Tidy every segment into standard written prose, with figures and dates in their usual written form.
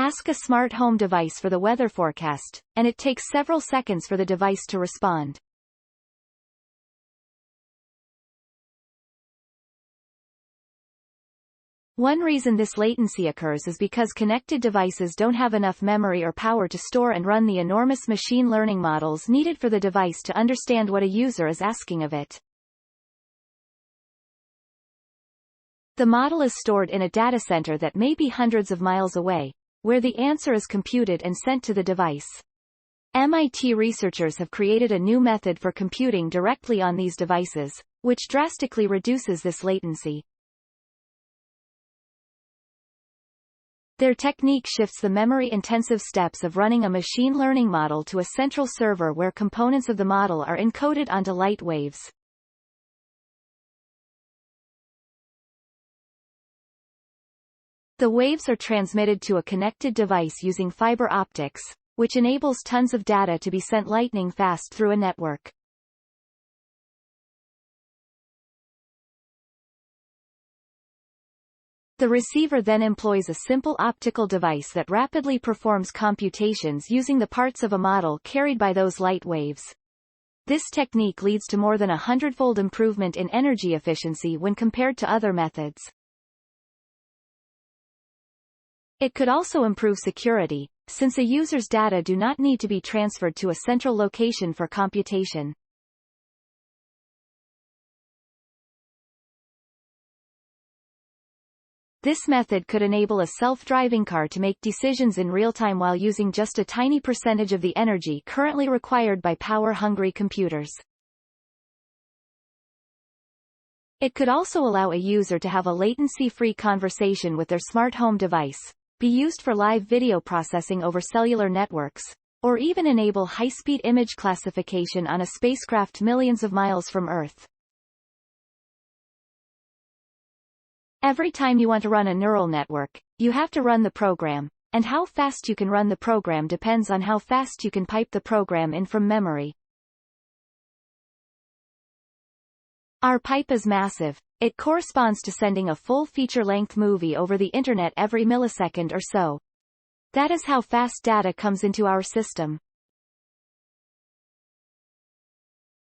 Ask a smart home device for the weather forecast, and it takes several seconds for the device to respond. One reason this latency occurs is because connected devices don't have enough memory or power to store and run the enormous machine learning models needed for the device to understand what a user is asking of it. The model is stored in a data center that may be hundreds of miles away, where the answer is computed and sent to the device. MIT researchers have created a new method for computing directly on these devices, which drastically reduces this latency. Their technique shifts the memory-intensive steps of running a machine learning model to a central server where components of the model are encoded onto light waves. The waves are transmitted to a connected device using fiber optics, which enables tons of data to be sent lightning fast through a network. The receiver then employs a simple optical device that rapidly performs computations using the parts of a model carried by those light waves. This technique leads to more than 100-fold improvement in energy efficiency when compared to other methods. It could also improve security, since a user's data do not need to be transferred to a central location for computation. This method could enable a self-driving car to make decisions in real time while using just a tiny percentage of the energy currently required by power-hungry computers. It could also allow a user to have a latency-free conversation with their smart home device, be used for live video processing over cellular networks, or even enable high-speed image classification on a spacecraft millions of miles from Earth. Every time you want to run a neural network, you have to run the program, and how fast you can run the program depends on how fast you can pipe the program in from memory. Our pipe is massive. It corresponds to sending a full feature-length movie over the internet every millisecond or so. That is how fast data comes into our system.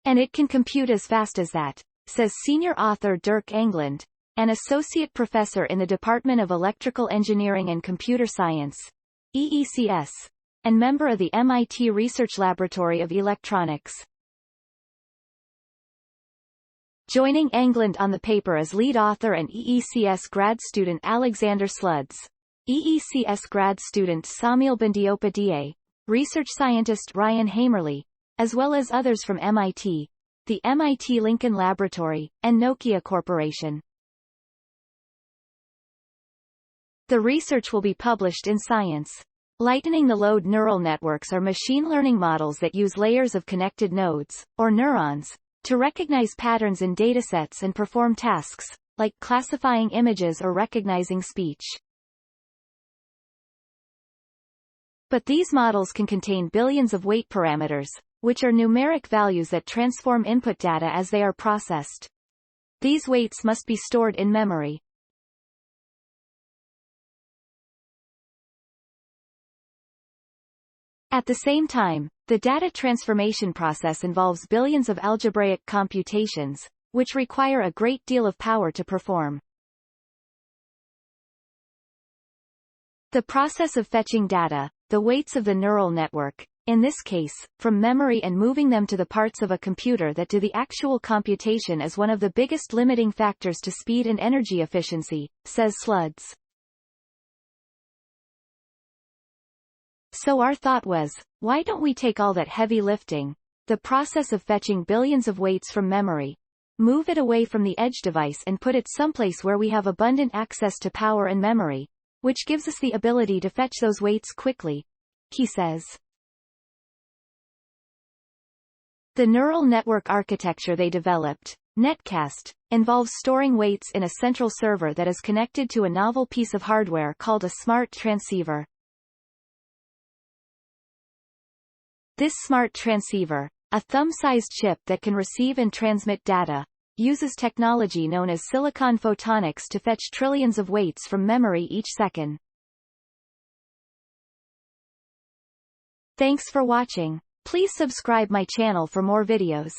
And it can compute as fast as that, says senior author Dirk Engeland, an associate professor in the Department of Electrical Engineering and Computer Science, EECS, and member of the MIT Research Laboratory of Electronics. Joining Engeland on the paper as lead author and EECS grad student Alexander Sluds, EECS grad student Samuel Bandiopa-Dié, research scientist Ryan Hamerly, as well as others from MIT, the MIT Lincoln Laboratory, and Nokia Corporation. The research will be published in Science. Lightening the load neural networks are machine learning models that use layers of connected nodes, or neurons, to recognize patterns in datasets and perform tasks, like classifying images or recognizing speech. But these models can contain billions of weight parameters, which are numeric values that transform input data as they are processed. These weights must be stored in memory. At the same time, the data transformation process involves billions of algebraic computations, which require a great deal of power to perform. The process of fetching data, the weights of the neural network, in this case, from memory and moving them to the parts of a computer that do the actual computation is one of the biggest limiting factors to speed and energy efficiency, says Sluds. So our thought was, why don't we take all that heavy lifting, the process of fetching billions of weights from memory, move it away from the edge device and put it someplace where we have abundant access to power and memory, which gives us the ability to fetch those weights quickly, he says. The neural network architecture they developed, Netcast, involves storing weights in a central server that is connected to a novel piece of hardware called a smart transceiver. This smart transceiver, a thumb-sized chip that can receive and transmit data, uses technology known as silicon photonics to fetch trillions of weights from memory each second. Thanks for watching. Please subscribe my channel for more videos.